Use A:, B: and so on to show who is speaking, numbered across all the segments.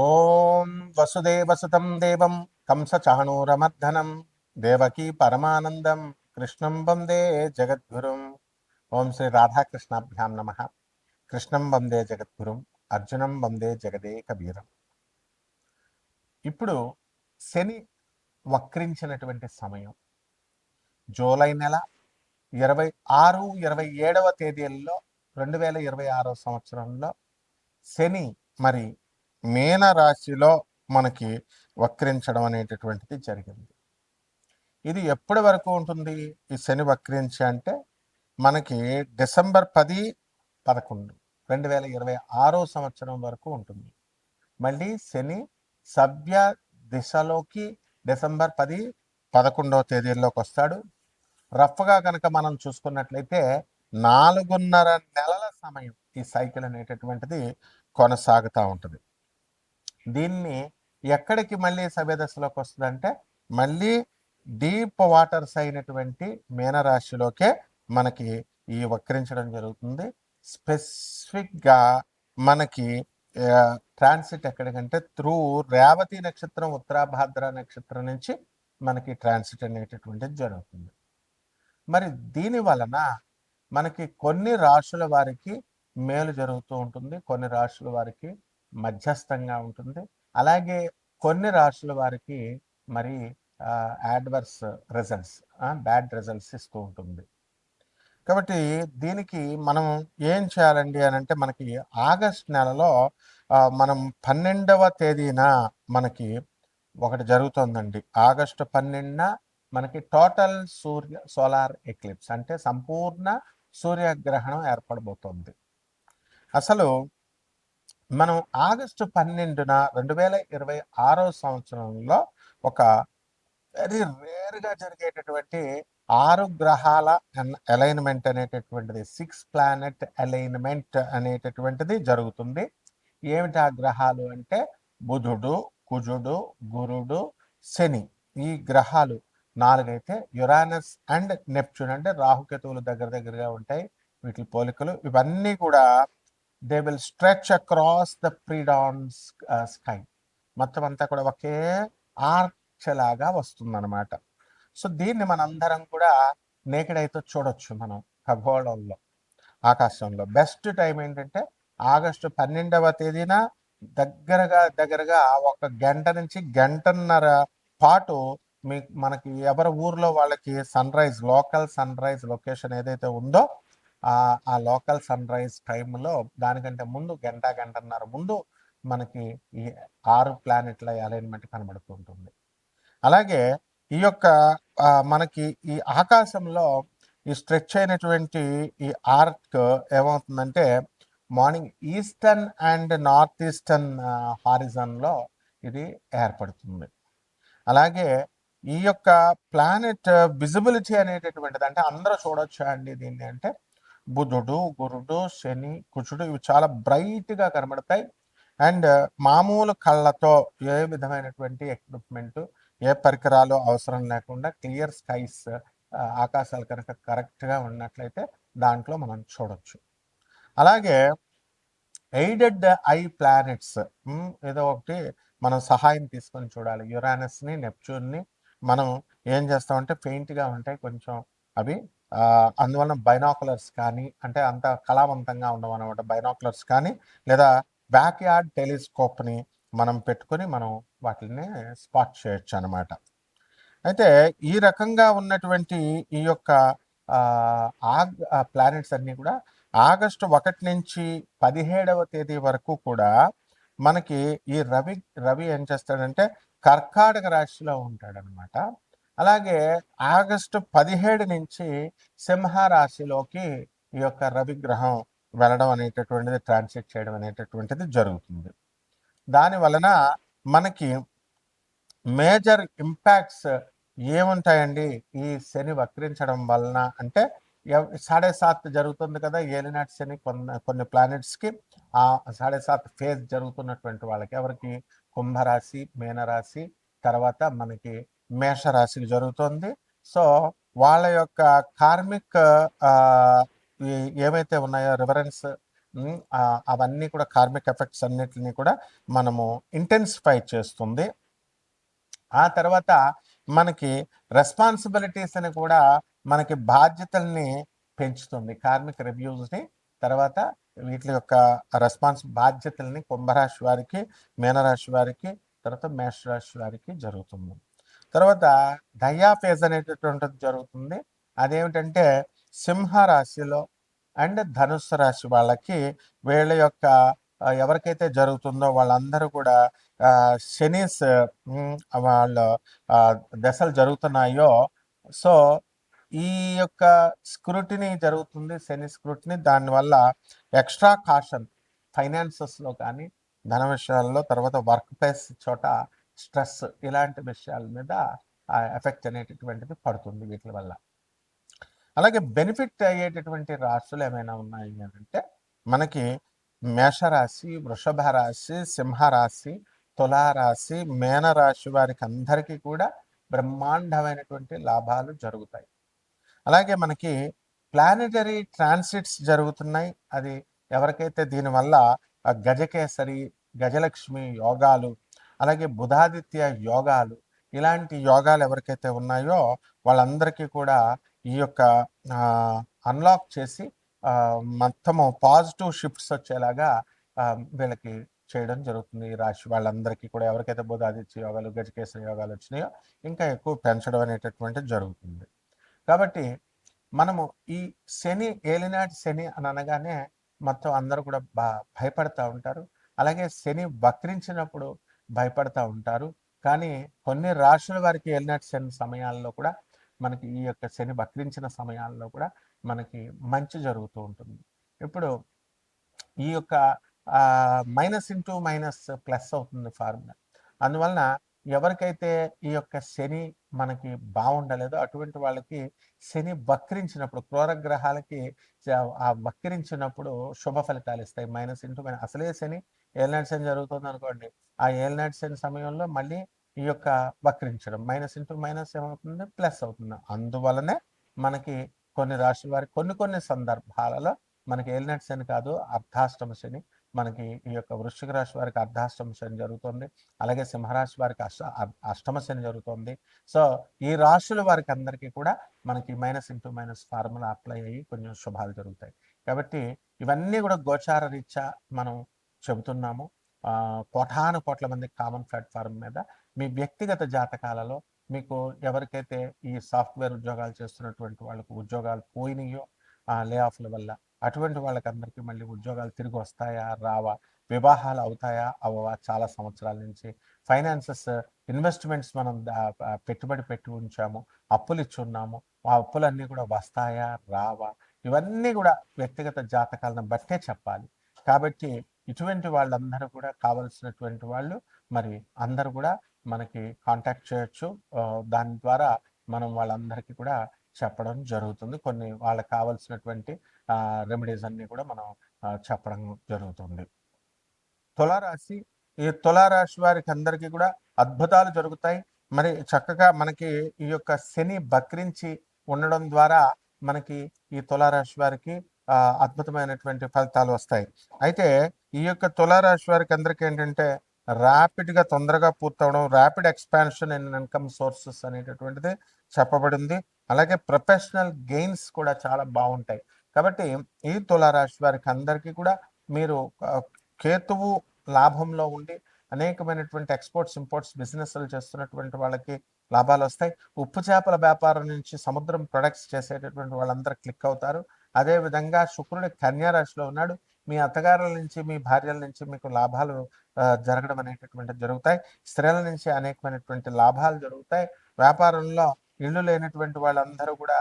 A: ఓం వసుదేవసుతం దేవం కంసచాణూరమర్దనం దేవకీ పరమానందం కృష్ణం వందే జగద్గురుం. ఓం శ్రీ రాధాకృష్ణాభ్యాం నమ. కృష్ణం వందే జగద్గురుం, అర్జునం వందే జగదేకవీరం. ఇప్పుడు శని వక్రించినటువంటి సమయం జూలై నెల 26, 27వ తేదీల్లో 2026 సంవత్సరంలో శని మరి మీన రాశిలో మనకి వక్రించడం అనేటటువంటిది జరిగింది. ఇది ఎప్పటి వరకు ఉంటుంది ఈ శని వక్రించి అంటే మనకి డిసెంబర్ 10, 11, 2026 సంవత్సరం వరకు ఉంటుంది. మళ్ళీ శని సవ్య దిశలోకి డిసెంబర్ 10, 11వ తేదీల్లోకి వస్తాడు. రఫ్గా కనుక మనం చూసుకున్నట్లయితే 4.5 నెలల సమయం ఈ సైకిల్ అనేటటువంటిది కొనసాగుతూ ఉంటుంది. దీన్ని ఎక్కడికి మళ్ళీ సవ్యదశలోకి వస్తుందంటే మళ్ళీ డీప్ వాటర్స్ అయినటువంటి మీనరాశిలోకే మనకి ఈ వక్రించడం జరుగుతుంది. స్పెసిఫిక్గా మనకి ట్రాన్సిట్ ఎక్కడికంటే త్రూ రేవతి నక్షత్రం, ఉత్తరాభాద్ర నక్షత్రం నుంచి మనకి ట్రాన్సిట్ అనేటటువంటిది జరుగుతుంది. మరి దీని వలన మనకి కొన్ని రాశుల వారికి మేలు జరుగుతూ ఉంటుంది, కొన్ని రాశుల వారికి మధ్యస్థంగా ఉంటుంది, అలాగే కొన్ని రాశుల వారికి మరి యాడ్వర్స్ రిజల్ట్స్, బ్యాడ్ రిజల్ట్స్ ఇస్తూ ఉంటుంది. కాబట్టి దీనికి మనం ఏం చేయాలండి అని అంటే మనకి ఆగస్ట్ నెలలో మనం 12వ తేదీన మనకి ఒకటి జరుగుతుందండి. ఆగస్టు 12న మనకి టోటల్ సోలార్ ఎక్లిప్స్ అంటే సంపూర్ణ సూర్యగ్రహణం ఏర్పడబోతోంది. అసలు మనం ఆగస్టు 12న 2026 సంవత్సరంలో ఒక వెరీ రేర్గా జరిగేటటువంటి 6 గ్రహాల అలైన్మెంట్ అనేటటువంటిది, 6 ప్లానెట్ అలైన్మెంట్ అనేటటువంటిది జరుగుతుంది. ఏమిటి ఆ గ్రహాలు అంటే బుధుడు, కుజుడు, గురుడు, శని. ఈ గ్రహాలు 4 అయితే యురానస్ అండ్ నెప్ట్యూన్ అంటే రాహుకేతువులు దగ్గరగా ఉంటాయి. వీటి పోలికలు ఇవన్నీ కూడా they will stretch across the predawn sky. మొత్తం అంతా కూడా ఒకే ఆర్చ్ లాగా వస్తుందన్నమాట. సో దీన్ని మనందరం కూడా నేకెడ్ అయితే చూడొచ్చు మనం ఖగోళంలో, ఆకాశంలో. బెస్ట్ టైం ఏంటంటే ఆగస్టు 12వ తేదీన దగ్గరగా 1 గంట నుంచి గంటన్నర పాటు మనకి ఎవరి ఊర్లో వాళ్ళకి లోకల్ సన్ రైజ్ లొకేషన్ ఏదైతే ఉందో ఆ లోకల్ సన్ రైజ్ టైంలో దానికంటే ముందు గంటన్నర ముందు మనకి ఈ 6 ప్లానెట్ల అలైన్మెంట్ కనబడుతూ ఉంటుంది. అలాగే ఈ యొక్క మనకి ఈ ఆకాశంలో ఈ స్ట్రెచ్ అయినటువంటి ఈ ఆర్క్ ఏమవుతుందంటే morning eastern and north eastern హారిజన్లో ఇది ఏర్పడుతుంది. అలాగే ఈ యొక్క ప్లానెట్ విజిబిలిటీ అనేటటువంటిది అంటే అందరూ చూడొచ్చా అండి దీన్ని అంటే బుధుడు, గురుడు, శని, కుజుడు ఇవి చాలా బ్రైట్గా కనబడతాయి. అండ్ మామూలు కళ్ళతో ఏ విధమైనటువంటి ఎక్విప్మెంట్, ఏ పరికరాలు అవసరం లేకుండా క్లియర్ స్కైస్, ఆకాశాలు కనుక కరెక్ట్గా ఉన్నట్లయితే దాంట్లో మనం చూడొచ్చు. అలాగే ఎయిడెడ్ ఐ ప్లానెట్స్ ఏదో ఒకటి మనం సహాయం తీసుకొని చూడాలి. యురానస్ని, నెప్ట్యూన్ని మనం ఏం చేస్తామంటే పెయింట్గా ఉంటాయి కొంచెం అవి, అందువలన బైనాకులర్స్ కానీ అంటే అంత కళావంతంగా ఉండవు అనమాట. బైనాకులర్స్ కానీ లేదా బ్యాక్యార్డ్ టెలిస్కోప్ని మనం పెట్టుకొని మనం వాటిని స్పాట్ చేయొచ్చు అనమాట. అయితే ఈ రకంగా ఉన్నటువంటి ఈ యొక్క ప్లానెట్స్ అన్నీ కూడా ఆగస్టు 1 నుంచి 17వ తేదీ వరకు కూడా మనకి ఈ రవి ఏం చేస్తాడంటే కర్కాటక రాశిలో ఉంటాడనమాట. అలాగే ఆగస్టు 17 నుంచి సింహరాశిలోకి ఈ యొక్క రవి గ్రహం వెళ్ళడం అనేటటువంటిది, ట్రాన్సిట్ చేయడం అనేటటువంటిది జరుగుతుంది. దాని వలన మనకి మేజర్ ఇంపాక్ట్స్ ఏముంటాయండి ఈ శని వక్రించడం వలన అంటే 7.5 జరుగుతుంది కదా ఏలినాటి శని కొన్ని ప్లానెట్స్కి. ఆ 7.5 ఫేజ్ జరుగుతున్నటువంటి వాళ్ళకి ఎవరికి కుంభరాశి, మీనరాశి, తర్వాత మనకి మేషరాశికి జరుగుతుంది. సో వాళ్ళ యొక్క కార్మిక్ ఏమైతే ఉన్నాయో రిఫరెన్స్ అవన్నీ కూడా కార్మిక్ ఎఫెక్ట్స్ అన్నిటిని కూడా మనము ఇంటెన్సిఫై చేస్తుంది. ఆ తర్వాత మనకి రెస్పాన్సిబిలిటీస్ అని కూడా మనకి బాధ్యతల్ని పెంచుతుంది. కార్మిక రివ్యూస్ని తర్వాత వీటి యొక్క బాధ్యతల్ని కుంభరాశి వారికి, మీనరాశి వారికి, తర్వాత మేషరాశి వారికి జరుగుతుంది. తర్వాత డయాఫేజ్ అనేటటువంటిది జరుగుతుంది. అదేమిటంటే సింహరాశిలో అండ్ ధనుస్సు రాశి వాళ్ళకి వీళ్ళ యొక్క ఎవరికైతే జరుగుతుందో వాళ్ళందరూ కూడా శనీస్ వాళ్ళ దశలు జరుగుతున్నాయో, సో ఈ యొక్క స్క్రూటినీ జరుగుతుంది, శని స్క్రూటినీ. దానివల్ల ఎక్స్ట్రా కాషన్ ఫైనాన్సెస్లో కానీ, ధన విషయాల్లో, తర్వాత వర్క్ ప్లేస్ చోట స్ట్రెస్, ఇలాంటి విషయాల మీద ఎఫెక్ట్ అనేటటువంటిది పడుతుంది వీటి వల్ల. అలాగే బెనిఫిట్ అయ్యేటటువంటి రాశులు ఏమైనా ఉన్నాయి అంటే మనకి మేషరాశి, వృషభ రాశి, సింహరాశి, తులారాశి, మేనరాశి వారికి అందరికీ కూడా బ్రహ్మాండమైనటువంటి లాభాలు జరుగుతాయి. అలాగే మనకి ప్లానెటరీ ట్రాన్సిట్స్ జరుగుతున్నాయి. అది ఎవరికైతే దీనివల్ల గజకేసరి, గజలక్ష్మి యోగాలు, అలాగే బుధాదిత్య యోగాలు, ఇలాంటి యోగాలు ఎవరికైతే ఉన్నాయో వాళ్ళందరికీ కూడా ఈ యొక్క అన్లాక్ చేసి మొత్తము పాజిటివ్ షిఫ్ట్స్ వచ్చేలాగా వీళ్ళకి చేయడం జరుగుతుంది. ఈ రాశి వాళ్ళందరికీ కూడా ఎవరికైతే బుధాదిత్య యోగాలు, గజకేసరి యోగాలు వచ్చినాయో ఇంకా ఎక్కువ పెంచడం అనేటటువంటిది జరుగుతుంది. కాబట్టి మనము ఈ శని, ఏలినాటి శని అని అనగానే మొత్తం అందరూ కూడా భయపడతా ఉంటారు. అలాగే శని వక్రించినప్పుడు భయపడతా ఉంటారు. కానీ కొన్ని రాశుల వారికి ఏలినాటి శని సమయాల్లో కూడా మనకి ఈ యొక్క శని వక్రించిన సమయాల్లో కూడా మనకి మంచి జరుగుతూ ఉంటుంది. ఇప్పుడు ఈ యొక్క మైనస్ ఇంటూ మైనస్ ప్లస్ అవుతుంది ఫార్ములా. అందువలన ఎవరికైతే ఈ యొక్క శని మనకి బాగుండలేదో అటువంటి వాళ్ళకి శని వక్రించినప్పుడు, క్రూరగ్రహాలకి ఆ వక్రించినప్పుడు శుభ ఫలితాలు ఇస్తాయి. మైనస్ ఇంటూ మైనస్, అసలే శని ఏలినాటి శని జరుగుతుంది అనుకోండి, ఆ ఏలినాటి శని సమయంలో మళ్ళీ ఈ యొక్క వక్రించడం మైనస్ ఇంటూ మైనస్ ఏమవుతుంది, ప్లస్ అవుతుంది. అందువలనే మనకి కొన్ని రాశుల వారికి కొన్ని సందర్భాలలో మనకి ఏలినాటి శని కాదు, అర్ధాష్టమ శని, మనకి ఈ యొక్క వృశ్చిక రాశి వారికి అర్ధాష్టమ శని జరుగుతుంది. అలాగే సింహరాశి వారికి అష్టమ శని జరుగుతుంది. సో ఈ రాశుల వారికి అందరికీ కూడా మనకి minus into minus formula apply అయ్యి కొంచెం శుభాలు జరుగుతాయి. కాబట్టి ఇవన్నీ కూడా గోచార రీత్యా మనం చెబుతున్నాము. కోటాను కోట్ల మంది కామన్ ప్లాట్ఫారం మీద మీ వ్యక్తిగత జాతకాలలో మీకు ఎవరికైతే ఈ సాఫ్ట్వేర్ ఉద్యోగాలు చేస్తున్నటువంటి వాళ్ళకు ఉద్యోగాలు పోయినాయో లే ఆఫ్ల వల్ల, అటువంటి వాళ్ళకి అందరికీ మళ్ళీ ఉద్యోగాలు తిరిగి వస్తాయా రావా, వివాహాలు అవుతాయా అవ్వవా, చాలా సంవత్సరాల నుంచి ఫైనాన్సెస్ ఇన్వెస్ట్మెంట్స్ మనం పెట్టుబడి పెట్టి ఉంచాము, అప్పులు ఇచ్చున్నాము, ఆ అప్పులన్నీ కూడా వస్తాయా రావా, ఇవన్నీ కూడా వ్యక్తిగత జాతకాలను బట్టే చెప్పాలి. కాబట్టి ఇటువంటి వాళ్ళందరూ కూడా కావలసినటువంటి వాళ్ళు మరి అందరూ కూడా మనకి కాంటాక్ట్ చేయొచ్చు. దాని ద్వారా మనం వాళ్ళందరికీ కూడా చెప్పడం జరుగుతుంది. కొన్ని వాళ్ళకి కావలసినటువంటి రెమెడీస్ అన్నీ కూడా మనం చెప్పడం జరుగుతుంది. తులారాశి, ఈ తులారాశి వారికి అందరికీ కూడా అద్భుతాలు జరుగుతాయి. మరి చక్కగా మనకి ఈ యొక్క శని బక్రించి ఉండడం ద్వారా మనకి ఈ తులారాశి వారికి అద్భుతమైనటువంటి ఫలితాలు వస్తాయి. అయితే ఈ యొక్క తులారాశి వారికి అందరికీ ఏంటంటే ర్యాపిడ్గా తొందరగా పూర్తవడం, rapid expansion in income sources అనేటటువంటిది చెప్పబడింది. అలాగే ప్రొఫెషనల్ గెయిన్స్ కూడా చాలా బాగుంటాయి. కాబట్టి ఈ తులారాశి వారికి అందరికీ కూడా మీరు కేతువు లాభంలో ఉండి అనేకమైనటువంటి ఎక్స్పోర్ట్స్ ఇంపోర్ట్స్ బిజినెస్లు చేస్తున్నటువంటి వాళ్ళకి లాభాలు వస్తాయి. ఉప్పు చేపల వ్యాపారం నుంచి సముద్రం ప్రొడక్ట్స్ చేసేటటువంటి వాళ్ళందరూ క్లిక్ అవుతారు. అదేవిధంగా శుక్రుడు కన్యా రాశిలో ఉన్నాడు. మీ అత్తగారుల నుంచి, మీ భార్యల నుంచి మీకు లాభాలు జరగడం అనేటటువంటిది జరుగుతాయి. స్త్రీల నుంచి అనేకమైనటువంటి లాభాలు జరుగుతాయి. వ్యాపారంలో ఇళ్ళు లేనటువంటి వాళ్ళందరూ కూడా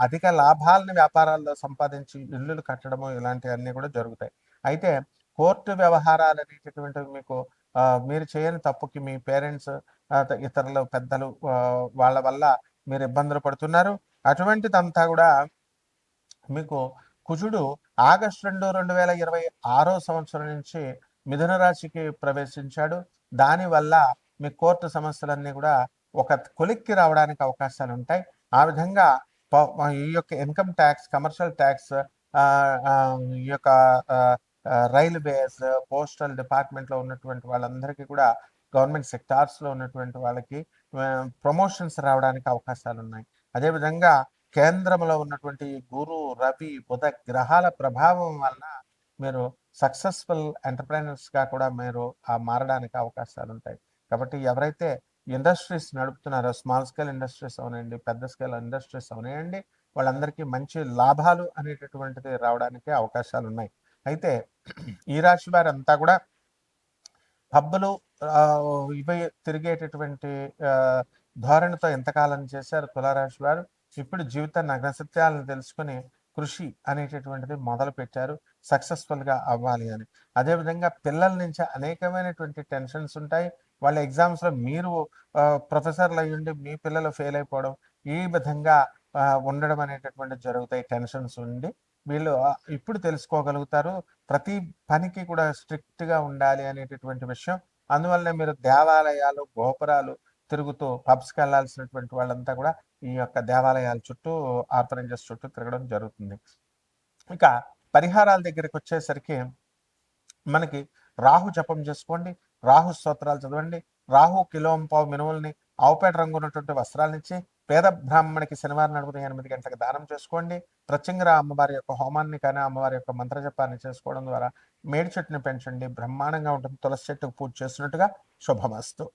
A: అధిక లాభాలను వ్యాపారాల్లో సంపాదించి ఇల్లులు కట్టడము ఇలాంటివన్నీ కూడా జరుగుతాయి. అయితే కోర్టు వ్యవహారాలు అనేటటువంటివి మీకు మీరు చేయని తప్పుకి మీ పేరెంట్స్, ఇతరులు పెద్దలు వాళ్ళ వల్ల మీరు ఇబ్బందులు పడుతున్నారు. అటువంటిదంతా కూడా మీకు కుజుడు ఆగస్టు 2, 2026 సంవత్సరం నుంచి మిథున రాశికి ప్రవేశించాడు. దానివల్ల మీ కోర్టు సమస్యలన్నీ కూడా ఒక కొలిక్కి రావడానికి అవకాశాలు ఉంటాయి. ఆ విధంగా ఈ యొక్క ఇన్కమ్ ట్యాక్స్, కమర్షియల్ ట్యాక్స్ ఈ యొక్క రైల్వేస్, పోస్టల్ డిపార్ట్మెంట్లో ఉన్నటువంటి వాళ్ళందరికీ కూడా గవర్నమెంట్ సెక్టార్స్లో ఉన్నటువంటి వాళ్ళకి ప్రమోషన్స్ రావడానికి అవకాశాలు ఉన్నాయి. అదేవిధంగా కేంద్రంలో ఉన్నటువంటి గురు, రవి, బుధ గ్రహాల ప్రభావం వలన మీరు సక్సెస్ఫుల్ ఎంటర్‌ప్రెన్యూర్స్‌గా కూడా మీరు మారడానికి అవకాశాలు ఉంటాయి. కాబట్టి ఎవరైతే ఇండస్ట్రీస్ నడుపుతున్నారో, స్మాల్ స్కేల్ ఇండస్ట్రీస్ అవనండి, పెద్ద స్కేల్ ఇండస్ట్రీస్ అవనియండి, వాళ్ళందరికీ మంచి లాభాలు అనేటటువంటిది రావడానికి అవకాశాలు ఉన్నాయి. అయితే ఈ రాశి వారంతా కూడా పబ్బులు ఇవి తిరిగేటటువంటి ధోరణితో ఎంతకాలం చేశారు తులారాశి వారు. ఇప్పుడు జీవిత నగ్నసత్యాలను తెలుసుకొని కృషి అనేటటువంటిది మొదలు పెట్టారు సక్సెస్ఫుల్గా అవ్వాలి అని. అదేవిధంగా పిల్లల నుంచి అనేకమైనటువంటి టెన్షన్స్ ఉంటాయి. వాళ్ళ ఎగ్జామ్స్లో మీరు ప్రొఫెసర్లు అయ్యుండి మీ పిల్లలు ఫెయిల్ అయిపోవడం, ఈ విధంగా ఉండడం అనేటటువంటిది జరుగుతాయి. టెన్షన్స్ ఉండి వీళ్ళు ఇప్పుడు తెలుసుకోగలుగుతారు ప్రతి పనికి కూడా స్ట్రిక్ట్గా ఉండాలి అనేటటువంటి విషయం. అందువల్లనే మీరు దేవాలయాలు, గోపురాలు తిరుగుతూ పబ్స్కి వెళ్ళాల్సినటువంటి వాళ్ళంతా కూడా ఈ యొక్క దేవాలయాల చుట్టూ, ఆర్ఫనైజెస్ చుట్టూ తిరగడం జరుగుతుంది. ఇక పరిహారాల దగ్గరికి వచ్చేసరికి మనకి రాహు జపం చేసుకోండి, రాహు స్తోత్రాలు చదవండి, రాహు కిలోంపావు మినుముల్ని ఆవుపేట రంగు ఉన్నటువంటి వస్త్రాలనిచ్చి పేద బ్రాహ్మణికి శనివారం నడుపున 8 గంటలకు దానం చేసుకోండి. ప్రత్యంగర అమ్మవారి యొక్క హోమాన్ని కానీ అమ్మవారి యొక్క మంత్రజపాన్ని చేసుకోవడం ద్వారా మేడి చెట్టుని పెంచండి, బ్రహ్మాండంగా ఉంటుంది. తులసి చెట్టుకు పూజ చేస్తున్నట్టుగా శుభమస్తు.